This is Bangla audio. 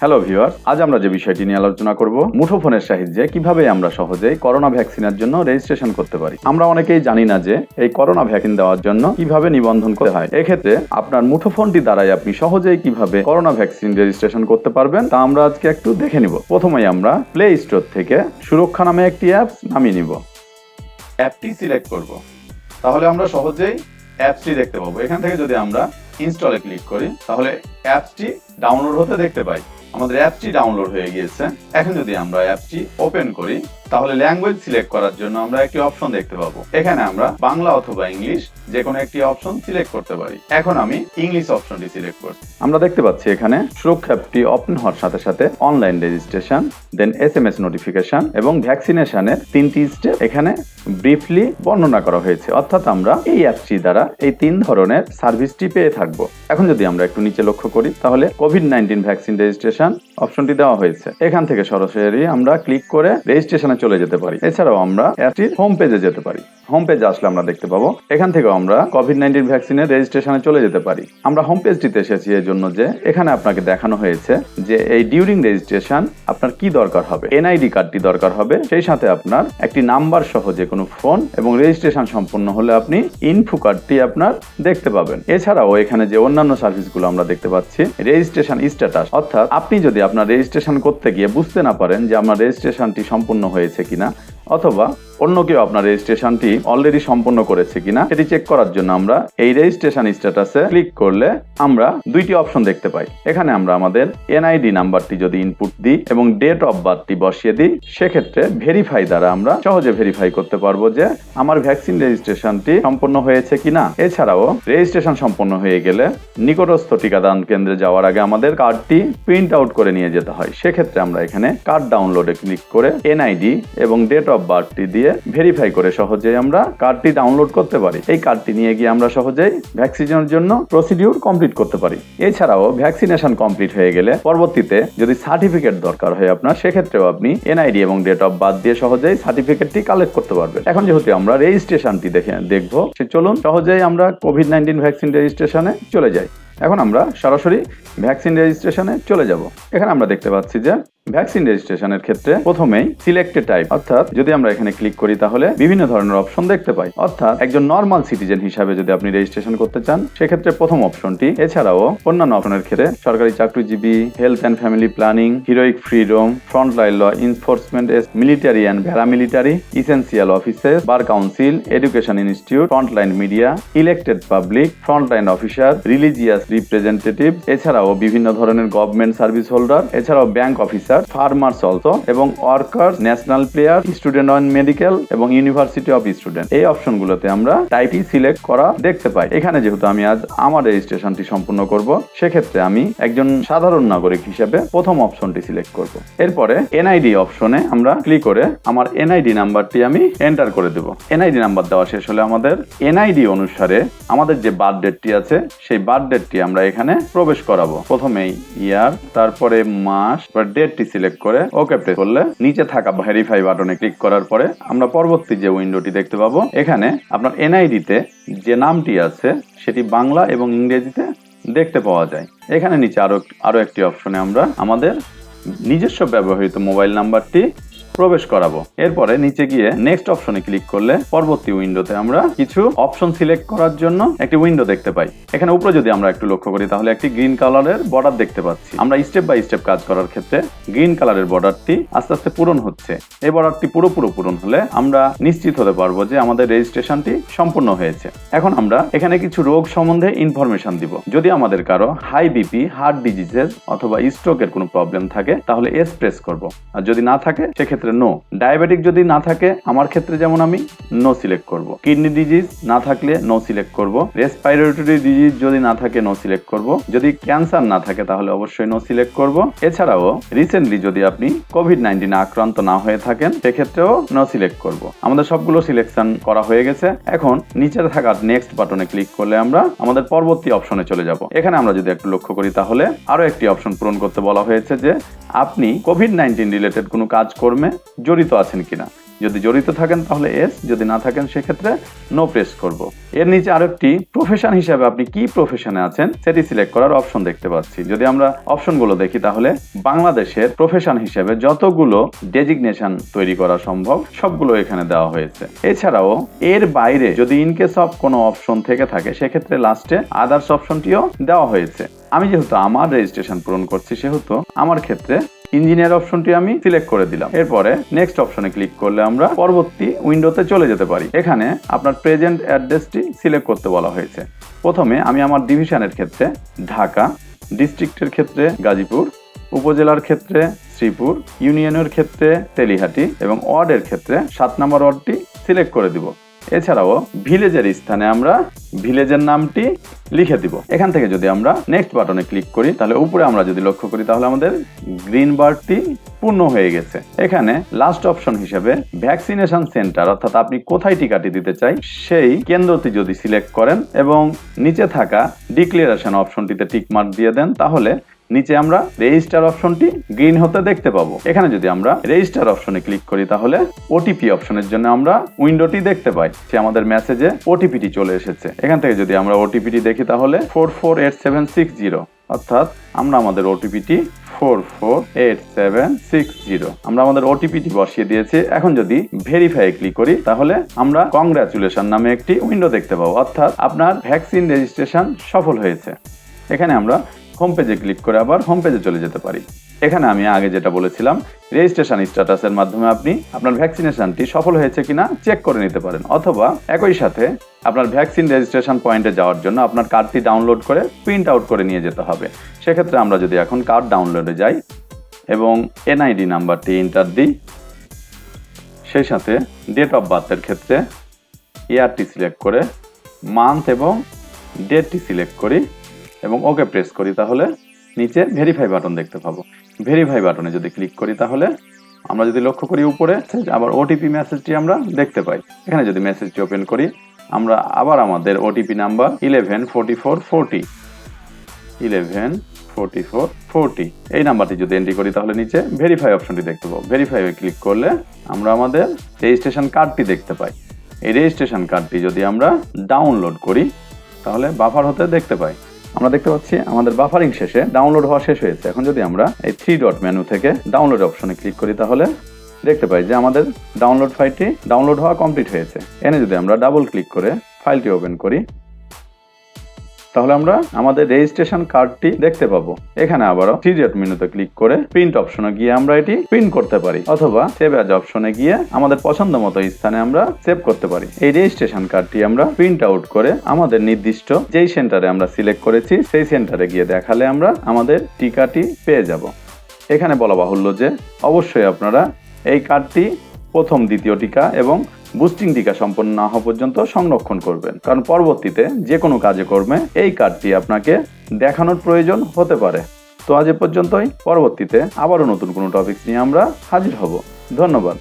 হ্যালো ভিউয়ার, আজ আমরা যে বিষয়টি নিয়ে আলোচনা করব মুঠোফোনের সাহায্যে কিভাবে আমরা সহজেই করোনা ভ্যাকসিনের জন্য রেজিস্ট্রেশন করতে পারি। আমরা অনেকেই জানি না যে এই করোনা ভ্যাকসিন দেওয়ার জন্য কিভাবে নিবন্ধন করতে হয়। এক্ষেত্রে আপনার মুঠোফোনটি দ্বারাই আপনি সহজেই কিভাবে করোনা ভ্যাকসিন রেজিস্ট্রেশন করতে পারবেন তা আমরা আজকে একটু দেখে নিব। প্রথমেই আমরা প্লে স্টোর থেকে সুরক্ষা নামে একটি অ্যাপস নামিয়ে নিব। অ্যাপটি সিলেক্ট করব, তাহলে আমরা সহজেই অ্যাপসটি দেখতে পাবো। এখান থেকে যদি আমরা ইনস্টলে ক্লিক করি তাহলে অ্যাপসটি ডাউনলোড হতে দেখতে পাই। আমাদের অ্যাপটি ডাউনলোড হয়ে গিয়েছে। এখন যদি আমরা অ্যাপটি ওপেন করি তাহলে ল্যাঙ্গুয়েজ সিলেক্ট করার জন্য আমরা একটি অপশন দেখতে পাবো। এখানে আমরা বাংলা অথবা ইংলিশ যে কোনো একটি অপশন সিলেক্ট করতে পারি। এখন আমি ইংলিশ অপশনটি সিলেক্ট করছি। আমরা দেখতে পাচ্ছি এখানে সুরক্ষা অ্যাপটি ওপেন হওয়ার সাথে সাথে অনলাইন রেজিস্ট্রেশন, দেন SMS নোটিফিকেশন এবং ভ্যাকসিনেশনের 3টি স্টেপ এখানে ব্রিফলি বর্ণনা করা হয়েছে। অর্থাৎ আমরা এই অ্যাপটি দ্বারা এই 3 ধরনের সার্ভিসটি পেয়ে থাকবো। এখন যদি আমরা একটু নিচে লক্ষ্য করি তাহলে COVID-19 ভ্যাকসিন রেজিস্ট্রেশন অপশনটি দেওয়া হয়েছে। এখান থেকে সরাসরি আমরা ক্লিক করে রেজিস্ট্রেশনে চলে যেতে পারি। এছাড়াও আমরা অ্যাপটির হোম পেজে যেতে পারি। হোম পেজে আসলে আমরা দেখতে পাবো এখান থেকেও আমরা COVID-19 ভ্যাকসিনের রেজিস্ট্রেশনে চলে যেতে পারি। আমরা হোম পেজটিতে এসেছি এই জন্য যে এখানে আপনাকে দেখানো হয়েছে যে এই ডিউরিং রেজিস্ট্রেশন আপনার কি দরকার হবে। NID কার্ডটি দরকার হবে, সেই সাথে আপনার একটি নাম্বার সহ যে কোনো ফোন, এবং রেজিস্ট্রেশন সম্পন্ন হলে আপনি ইনফো কার্ডটি আপনার দেখতে পাবেন। এছাড়াও এখানে যে অন্যান্য সার্ভিসগুলো আমরা দেখতে পাচ্ছি, রেজিস্ট্রেশন স্ট্যাটাস, অর্থাৎ আপনি যদি আপনার রেজিস্ট্রেশন করতে গিয়ে বুঝতে না পারেন যে আপনার রেজিস্ট্রেশনটি সম্পূর্ণ হয়েছে কিনা, অথবা অন্য কেউ আপনার রেজিস্ট্রেশনটি অলরেডি সম্পন্ন করেছে কিনা সেটি চেক করার জন্য আমরা এই রেজিস্ট্রেশন স্ট্যাটাসে ক্লিক করলে আমরা 2টি অপশন দেখতে পাই। এখানে আমরা আমাদের NID নাম্বারটি যদি ইনপুট দিই এবং ডেট অফ বার্থটি বসিয়ে দিই, সেক্ষেত্রে ভেরিফাই দ্বারা আমরা সহজে ভেরিফাই করতে পারবো যে আমার ভ্যাকসিন রেজিস্ট্রেশনটি সম্পন্ন হয়েছে কিনা। এছাড়াও রেজিস্ট্রেশন সম্পন্ন হয়ে গেলে নিকটস্থ টিকাদান কেন্দ্রে যাওয়ার আগে আমাদের কার্ডটি প্রিন্ট আউট করে নিয়ে যেতে হয়। সেক্ষেত্রে আমরা এখানে কার্ড ডাউনলোডে ক্লিক করে NID এবং ডেট অফ বার্থটি দিয়ে ভেরিফাই করে সহজেই আমরা কার্ডটি ডাউনলোড করতে পারি। এই কার্ডটি নিয়ে গিয়ে আমরা সহজেই ভ্যাকসিনের জন্য প্রসিডিউর কমপ্লিট করতে পারি। এছাড়াও ভ্যাকসিনেশন কমপ্লিট হয়ে গেলে পরবর্তীতে যদি সার্টিফিকেট দরকার হয় আপনার, সেক্ষেত্রেও আপনি NID এবং ডেট অফ বার্থ দিয়ে সহজেই সার্টিফিকেটটি কালেক্ট করতে পারবেন। এখন যেহেতু আমরা রেজিস্ট্রেশনটি দেখবো, সে চলুন সহজেই আমরা COVID-19 ভ্যাকসিন রেজিস্ট্রেশনে চলে যাই। এখন আমরা সরাসরি ভ্যাকসিন রেজিস্ট্রেশনে চলে যাব। এখানে আমরা দেখতে পাচ্ছি যে ভ্যাকসিন রেজিস্ট্রেশনের ক্ষেত্রে প্রথমেই সিলেক্টেড টাইপ, অর্থাৎ যদি আমরা এখানে ক্লিক করি তাহলে বিভিন্ন ধরনের অপশন দেখতে পাই। অর্থাৎ একজন নর্মাল সিটিজেন হিসাবে যদি আপনি রেজিস্ট্রেশন করতে চান, সেক্ষেত্রে প্রথম অপশনটি। এছাড়াও অন্যান্য অপশনের ক্ষেত্রে সরকারি চাকরিজীবী, health and family planning, heroic freedom, frontline law enforcement, military and paramilitary, essential offices, bar council, education institute, frontline media, elected public, frontline officer, religious representative, এছাড়াও বিভিন্ন ধরনের গভর্নমেন্ট সার্ভিস হোল্ডার, এছাড়াও ব্যাংক অফিসার, ফার্মার্স অলসো, এবং worker, national player, student on medical এবং ইউনিভার্সিটি অফ স্টুডেন্ট। এই অপশনগুলোতে আমরা টাইপটি সিলেক্ট করা দেখতে পাই। এখানে যেহেতু আমি আজ আমার রেজিস্ট্রেশনটি সম্পূর্ণ করব, সেক্ষেত্রে আমি একজন সাধারণ নাগরিক হিসেবে প্রথম অপশনটি সিলেক্ট করব। এরপরে NID অপশনে আমরা ক্লিক করে আমার NID নাম্বারটি আমি এন্টার করে দেব। NID নাম্বার দেওয়া শেষ হলে আমাদের NID অনুসারে আমাদের যে বার্থ ডেটটি আছে সেই বার্থ ডেটটি আমরা এখানে প্রবেশ করাবো। প্রথমেই ইয়ার, তারপরে মাস, ডেটটি সিলেক্ট করে ওকে প্রেস করলে নিচে থাকা ভেরিফাই বাটনে ক্লিক করার পরে আমরা পরবর্তী যে উইন্ডোটি দেখতে পাবো। এখানে আপনার NID তে যে নামটি আছে সেটি বাংলা এবং ইংরেজিতে দেখতে পাওয়া যায়। এখানে নিচে আরো একটি অপশনে আমরা আমাদের নিজস্ব ব্যবহৃত মোবাইল নাম্বারটি প্রবেশ করাবো। এরপরে নিচে গিয়ে নেক্সট অপশনে ক্লিক করলে পরবর্তী উইন্ডোতে আমরা কিছু অপশন সিলেক্ট করার জন্য একটি উইন্ডো দেখতে পাই। এখানে উপরে যদি আমরা একটু লক্ষ্য করি তাহলে একটি গ্রিন কালারের বর্ডার দেখতে পাচ্ছি। আমরা স্টেপ বাই স্টেপ কাজ করার ক্ষেত্রে গ্রিন কালারের বর্ডারটি আস্তে আস্তে পূরণ হচ্ছে। এই বর্ডারটি পুরোপুরি পূরণ হলে আমরা নিশ্চিত হতে পারবো যে আমাদের রেজিস্ট্রেশনটি সম্পূর্ণ হয়েছে। এখন আমরা এখানে কিছু রোগ সম্বন্ধে ইনফরমেশন দিব। যদি আমাদের কারো হাই বিপি, হার্ট ডিজিজেস অথবা স্ট্রোকের কোনো প্রবলেম থাকে তাহলে এস প্রেস করব, আর যদি না থাকে সেক্ষেত্রে নো। ডায়াবেটিক যদি না থাকে, আমার ক্ষেত্রে যেমন আমি নো সিলেক্ট করব। কিডনি ডিজিজ না থাকলে নো সিলেক্ট করব। রেসপিরেটরি ডিজিজ যদি না থাকে নো সিলেক্ট করব। যদি ক্যান্সার না থাকে তাহলে অবশ্যই নো সিলেক্ট করব। এছাড়াও রিসেন্টলি যদি আপনি COVID-19 আক্রান্ত না হয়ে থাকেন সেক্ষেত্রেও নো সিলেক্ট করব। আমাদের সবগুলো সিলেকশন করা হয়ে গেছে। এখন নিচে থাকা নেক্সট বাটনে ক্লিক করলে আমরা আমাদের পরবর্তী অপশনে চলে যাব। এখানে আমরা যদি একটু লক্ষ্য করি তাহলে আরো একটি অপশন পূরণ করতে বলা হয়েছে যে আপনি COVID-19 রিলেটেড কোনো কাজকর্মে জড়িত আছেন কিনা। যদি জড়িত থাকেন তাহলে এস, যদি না থাকেন সেক্ষেত্রে নো প্রেস করব। এর নিচে আরেকটি প্রফেশন হিসাবে আপনি কি প্রফেশনে আছেন সেটি সিলেক্ট করার অপশন দেখতে পাচ্ছি। যদি আমরা অপশনগুলো দেখি তাহলে বাংলাদেশের প্রফেশন হিসেবে যতগুলো ডেজিগনেশন তৈরি করা সম্ভব সবগুলো এখানে দেওয়া হয়েছে। এছাড়াও এর বাইরে যদি ইনকেস অফ কোনো অপশন থেকে থাকে সেক্ষেত্রে লাস্টে আদার্স অপশনটিও দেওয়া হয়েছে। আমি যেহেতু আমার রেজিস্ট্রেশন পূরণ করছি সেহেতু আমার ক্ষেত্রে ইঞ্জিনিয়ার অপশনটি আমি সিলেক্ট করে দিলাম। এরপরে নেক্সট অপশনে ক্লিক করলে আমরা পরবর্তী উইন্ডোতে চলে যেতে পারি। এখানে আপনার প্রেজেন্ট অ্যাড্রেসটি সিলেক্ট করতে বলা হয়েছে। প্রথমে আমি আমার ডিভিশনের ক্ষেত্রে ঢাকা, ডিস্ট্রিক্টের ক্ষেত্রে গাজীপুর, উপজেলার ক্ষেত্রে শ্রীপুর, ইউনিয়নের ক্ষেত্রে তেলিহাটি এবং ওয়ার্ডের ক্ষেত্রে 7 নম্বর ওয়ার্ডটি সিলেক্ট করে দিব। এছাড়াও ভিলেজের স্থানে আমরা ভিলেজের নামটি লিখে দিব। এখান থেকে যদি আমরা নেক্সট বাটনে ক্লিক করি তাহলে উপরে আমরা যদি লক্ষ্য করি তাহলে আমাদের গ্রিন বারটি পূর্ণ হয়ে গেছে। এখানে লাস্ট অপশন হিসেবে ভ্যাকসিনেশন সেন্টার অর্থাৎ আপনি কোথায় টিকাটি দিতে চাই সেই কেন্দ্রটি যদি সিলেক্ট করেন এবং নিচে থাকা ডিক্লারেশন অপশনটিতে টিকমার্ক দিয়ে দেন তাহলে নিচে আমরা রেজিস্টার অপশনটি গ্রিন হতে দেখতে পাবো। এখানে যদি আমরা রেজিস্টার অপশনে ক্লিক করি তাহলে ওটিপি অপশনের জন্য আমরা উইন্ডোটি দেখতে পাই যে আমাদের মেসেজে ওটিপিটি চলে এসেছে। এখান থেকে যদি আমরা ওটিপিটি দেখি তাহলে 448760 অর্থাৎ আমরা আমাদের ওটিপিটি 448760 আমরা আমাদের ওটিপিটি বসিয়ে দিয়েছি। এখন যদি ভেরিফাই ক্লিক করি তাহলে আমরা কংগ্রাচুলেশন নামে একটি উইন্ডো দেখতে পাবো, অর্থাৎ আপনার ভ্যাকসিন রেজিস্ট্রেশন সফল হয়েছে। এখানে আমরা হোম পেজে ক্লিক করে আবার হোম পেজে চলে যেতে পারি। এখানে আমি আগে যেটা বলেছিলাম রেজিস্ট্রেশন স্ট্যাটাসের মাধ্যমে আপনি আপনার ভ্যাকসিনেশনটি সফল হয়েছে কিনা চেক করে নিতে পারেন, অথবা একই সাথে আপনার ভ্যাকসিন রেজিস্ট্রেশন পয়েন্টে যাওয়ার জন্য আপনার কার্ডটি ডাউনলোড করে প্রিন্ট আউট করে নিয়ে যেতে হবে। সেক্ষেত্রে আমরা যদি এখন কার্ড ডাউনলোডে যাই এবং এনআইডি নাম্বারটি এন্টার দিই, সেই সাথে ডেট অফ বার্থের ক্ষেত্রে ইয়ারটি সিলেক্ট করে মান্থ এবং ডেটটি সিলেক্ট করি এবং ওকে প্রেস করি তাহলে নিচে ভেরিফাই বাটন দেখতে পাবো। ভেরিফাই বাটনে যদি ক্লিক করি তাহলে আমরা যদি লক্ষ্য করি উপরে আবার ওটিপি মেসেজটি আমরা দেখতে পাই। এখানে যদি মেসেজটি ওপেন করি আমরা আবার আমাদের ওটিপি নাম্বার 114440 এই নাম্বারটি যদি এন্ট্রি করি তাহলে নিচে ভেরিফাই অপশনটি দেখতে পাবো। ভেরিফাই ক্লিক করলে আমরা আমাদের রেজিস্ট্রেশন কার্ডটি দেখতে পাই। এই রেজিস্ট্রেশন কার্ডটি যদি আমরা ডাউনলোড করি তাহলে বাফার হতে দেখতে পাই। আমরা দেখতে পাচ্ছি আমাদের বাফারিং শেষে ডাউনলোড হওয়া শেষ হয়েছে। এখন যদি আমরা এই 3 ডট মেনু থেকে ডাউনলোড অপশনে ক্লিক করি তাহলে দেখতে পাই যে আমাদের ডাউনলোড ফাইলটি ডাউনলোড হওয়া কমপ্লিট হয়েছে। এনে যদি আমরা ডাবল ক্লিক করে ফাইলটি ওপেন করি তাহলে আমরা আমাদের রেজিস্ট্রেশন কার্ডটি দেখতে পাবো। এখানে আবারও 3 ডট মেনুতে ক্লিক করে প্রিন্ট অপশনে গিয়ে আমরা এটি প্রিন্ট করতে পারি, অথবা সেভ অ্যাজ অপশনে গিয়ে আমাদের পছন্দ মতো স্থানে আমরা সেভ করতে পারি। এই রেজিস্ট্রেশন কার্ডটি আমরা প্রিন্ট আউট করে আমাদের নির্দিষ্ট যেই সেন্টারে আমরা সিলেক্ট করেছি সেই সেন্টারে গিয়ে দেখালে আমরা আমাদের টিকাটি পেয়ে যাব। এখানে বলা বাহুল্য যে অবশ্যই আপনারা এই কার্ডটি প্রথম, দ্বিতীয় টিকা এবং বুস্টিং টিকা সম্পন্ন না হওয়া পর্যন্ত সংরক্ষণ করবেন, কারণ পরবর্তীতে যে কোনো কাজে কর্মে এই কার্ডটি আপনাকে দেখানোর প্রয়োজন হতে পারে। তো আজ এ পর্যন্তই। পরবর্তীতে আবারও নতুন কোনো টপিকস নিয়ে আমরা হাজির হব। ধন্যবাদ।